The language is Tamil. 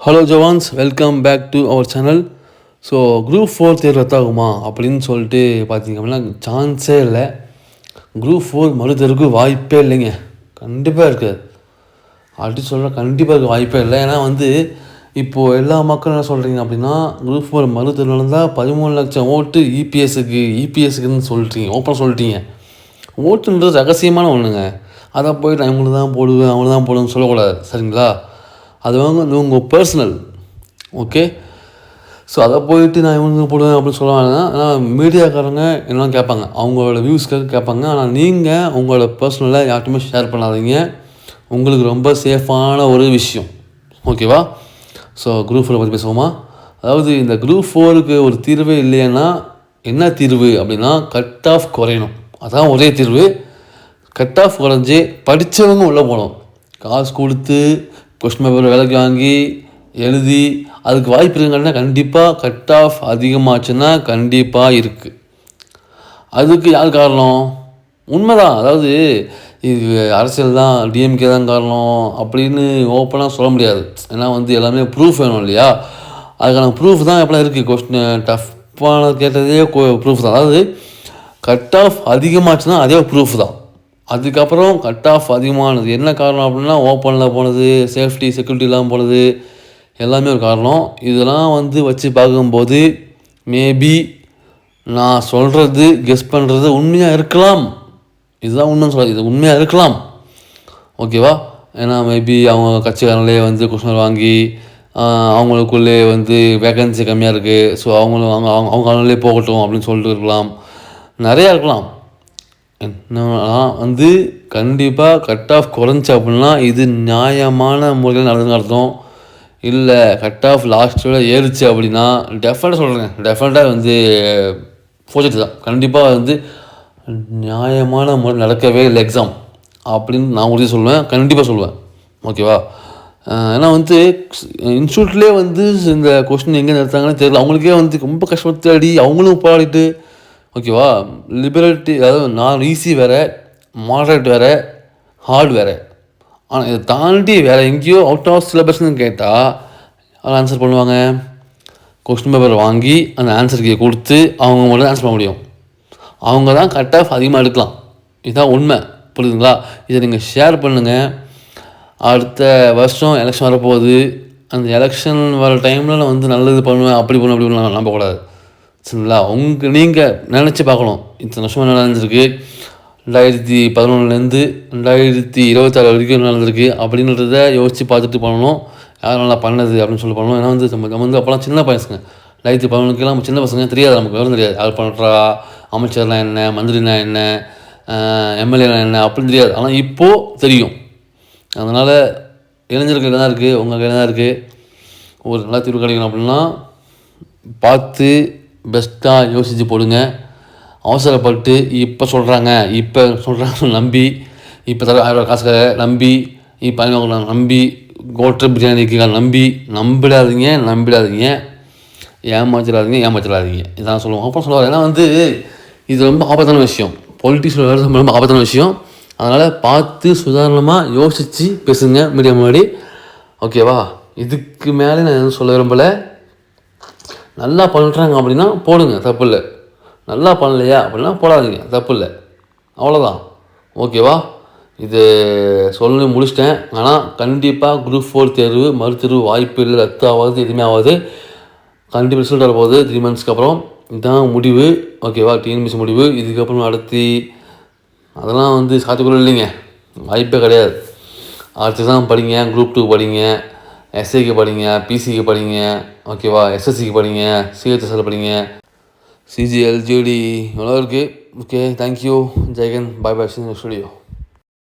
Hello jawans, welcome back to our channel. So group 4 தேர்வு ரத்தாகுமா அப்படின்னு சொல்லிட்டு பார்த்தீங்க அப்படின்னா சான்ஸே இல்லை. குரூப் 4 மறுதேர்வுக்கு வாய்ப்பே இல்லைங்க. கண்டிப்பாக இருக்காது. அப்படி சொல்கிற கண்டிப்பாக இருக்க வாய்ப்பே இல்லை. ஏன்னா இப்போது எல்லா மக்களும் என்ன சொல்கிறீங்க அப்படின்னா, குரூப் 4 மறுதேர்வு நடந்தால் 13 லட்சம் ஓட்டு இபிஎஸ்க்குன்னு சொல்லிட்டீங்க, ஓப்பனாக சொல்லிட்டீங்க. ஓட்டுன்றது ரகசியமான ஒன்றுங்க. அதை போய் நான் இவங்களுக்கு தான் போடுவேன், அவங்களுக்கு தான் போடுவேன்னு சொல்லக்கூடாது, சரிங்களா? அது உங்கள் பர்சனல், ஓகே. ஸோ அதை போயிட்டு நான் இவங்களுக்கு போடுவேன் அப்படின்னு சொல்லுவாங்க. ஆனால் மீடியாக்காரங்க என்னெல்லாம் கேட்பாங்க, அவங்களோட வியூஸ்க்காக கேட்பாங்க. ஆனால் நீங்கள் உங்களோட பர்சனலை யார்ட்டுமே ஷேர் பண்ணாதீங்க. உங்களுக்கு ரொம்ப சேஃபான ஒரு விஷயம், ஓகேவா? ஸோ குரூப் 4 பற்றி பேசுவோமா? அதாவது இந்த குரூப் 4க்கு ஒரு தீர்வே இல்லைன்னா என்ன தீர்வு அப்படின்னா, கட் ஆஃப் குறையணும். அதான் ஒரே தீர்வு. கட் ஆஃப் குறைஞ்சி படித்தவங்க உள்ளே போகணும். காசு கொடுத்து கொஸ்டின் பேப்பர் விலைக்கு வாங்கி எழுதி அதுக்கு வாய்ப்பு இருக்குங்கன்னா கண்டிப்பாக கட் ஆஃப் அதிகமாச்சுன்னா கண்டிப்பாக இருக்குது. அதுக்கு யார் காரணம்? உண்மைதான். அதாவது இது அரசியல் தான், டிஎம்கே தான் காரணம் அப்படின்னு ஓப்பனாக சொல்ல முடியாது. ஏன்னா எல்லாமே ப்ரூஃப் வேணும் இல்லையா? அதுக்கான ப்ரூஃப் தான் எப்படிலாம் இருக்குது. கொஸ்டின் டஃப்பான கேட்டதே ப்ரூஃப் தான். அதாவது கட் ஆஃப் அதிகமாச்சுன்னா அதே ப்ரூஃப் தான். அதுக்கப்புறம் கட் ஆஃப் அதிகமானது என்ன காரணம் அப்படின்னா, ஓப்பனில் போனது, சேஃப்டி செக்யூரிட்டி இல்லாமல் போனது, எல்லாமே ஒரு காரணம். இதெல்லாம் வச்சு பார்க்கும்போது மேபி நான் சொல்கிறது கெஸ் பண்ணுறது உண்மையாக இருக்கலாம். இதுதான் உண்மைன்னு சொல்ல, இது உண்மையாக இருக்கலாம், ஓகேவா? ஏன்னா மேபி அவங்க கட்சிக்காரங்களே கொஸ்டின் வாங்கி அவங்களுக்குள்ளே வேகன்சி கம்மியாக இருக்குது, ஸோ அவங்க அவங்களே போகட்டும் அப்படின்னு சொல்லிட்டு இருக்கலாம். நிறையா இருக்கலாம். என்னன்னா கண்டிப்பாக கட் ஆஃப் குறைஞ்சி அப்படின்னா இது நியாயமான முறையில் நடந்துன்னு அர்த்தம். இல்லை கட் ஆஃப் லாஸ்ட்டில் ஏறிச்சு அப்படின்னா டெஃபினட்டாக சொல்கிறேங்க, டெஃபினட்டாக போச்சுட்டு தான். கண்டிப்பாக நியாயமான முறை நடக்கவே இல்லை எக்ஸாம் அப்படின்னு நான் உறுதி சொல்லுவேன், கண்டிப்பாக சொல்லுவேன், ஓகேவா? ஏன்னா இன்ஸ்டியூட்லேயே இந்த கொஸ்டின் எங்கே நடத்தாங்கன்னு தெரியல. அவங்களுக்கே ரொம்ப கஷ்டப்பட்டு அடி அவங்களும் போராடிட்டு, ஓகேவா? லிபரேட்டி, அதாவது நான் ஈஸி வேறு, மாடரேட் வேறு, ஹார்ட் வேறு. ஆனால் இதை தாண்டி வேறு எங்கேயோ அவுட் ஆஃப் சிலபஸ்ன்னு கேட்டால் அதை ஆன்சர் பண்ணுவாங்க. கொஸ்டின் பேப்பர் வாங்கி அந்த ஆன்சருக்கு கொடுத்து அவங்க மட்டும் ஆன்சர் பண்ண முடியும். அவங்க தான் கட் ஆஃப் அதிகமாக எடுக்கலாம். இதுதான் உண்மை, புரியுதுங்களா? இதை நீங்கள் ஷேர் பண்ணுங்கள். அடுத்த வருஷம் எலெக்ஷன் வரப்போகுது. அந்த எலெக்ஷன் வர டைமில் நான் நல்லது பண்ணுவேன், அப்படி பண்ணுவேன் நம்பக்கூடாது, சரிங்களா? நீங்கள் நினச்சி பார்க்கணும், இத்தனை வருஷம் என்ன நடந்திருக்கு, 2011 2026 வரைக்கும் என்ன நடந்திருக்கு அப்படின்றத யோசித்து பார்த்துட்டு பண்ணணும். யார் நல்லா பண்ணது அப்படின்னு சொல்லி பண்ணணும். ஏன்னா நம்ம அப்போலாம் சின்ன பசங்க, 2011 நம்ம சின்ன பசங்க, தெரியாது, நமக்கு விவரம் தெரியாது. யார் பண்ணுறா, அமைச்சர்லாம் என்ன, மந்திரினா என்ன, எம்எல்ஏலாம் என்ன அப்படின்னு தெரியாது. ஆனால் இப்போது தெரியும். அதனால் இளைஞர்கள் தான் இருக்குது, உங்கள் கையில் தான் இருக்குது. ஒரு நல்லா தீர்வு கிடைக்கணும் அப்படின்னா பார்த்து பெஸ்ட்டாக யோசித்து போடுங்க. அவசரப்பட்டு இப்போ சொல்கிறாங்க நம்பி, இப்போ தர 1000 காசுக்காக நம்பி, இப்போ நம்பி, கோட்டர் பிரியாணிக்கு நம்பிடாதீங்க, ஏமாச்சிடாதீங்க. இதான் சொல்லுவோம். அப்புறம் சொல்லுவார். ஏன்னா இது ரொம்ப ஆபத்தான விஷயம். பொலிட்டிக்ஸ் ரொம்ப ஆபத்தான விஷயம். அதனால் பார்த்து சுதாரணமாக யோசித்து பேசுங்க மீடியா முன்னாடி, ஓகேவா? இதுக்கு மேலே நான் எதுவும் சொல்ல விரும்பலை. நல்லா பண்ணுறாங்க அப்படின்னா போடுங்க, தப்பு இல்லை. நல்லா பண்ணலையா அப்படின்னா போடாதீங்க, தப்பு இல்லை. அவ்வளோதான், ஓகேவா? இது சொல்லி முடிச்சிட்டேன். ஆனால் கண்டிப்பாக குரூப் 4 தேர்வு மறுதேர்வு வாய்ப்பு இல்லை, ரத்து ஆகாது, எதுவுமே ஆகாது. கண்டிப்பாக ரிசல்ட் வரப்போகுது 3 மந்த்ஸ்க்கு அப்புறம். இதுதான் முடிவு, ஓகேவா? டிஎன்பிசி முடிவு. இதுக்கப்புறம் அடுத்து அதெல்லாம் சாத்தியக்கூட இல்லைங்க, வாய்ப்பே கிடையாது. அடுத்து தான் படிங்க, குரூப் 2 படிங்க, எஸ்ஐக்கு படிங்க, பிசிக்கு படிங்க, ஓகேவா? எஸ்எஸ்சிக்கு படிங்க, சிஹெச்எஸ்எல் படிங்க, சிஜிஎல், ஜிடி இவ்வளோ இருக்குது. ஓகே, தேங்க்யூ, ஜெயகன், பாய் பாய், ஸ்டுடியோ.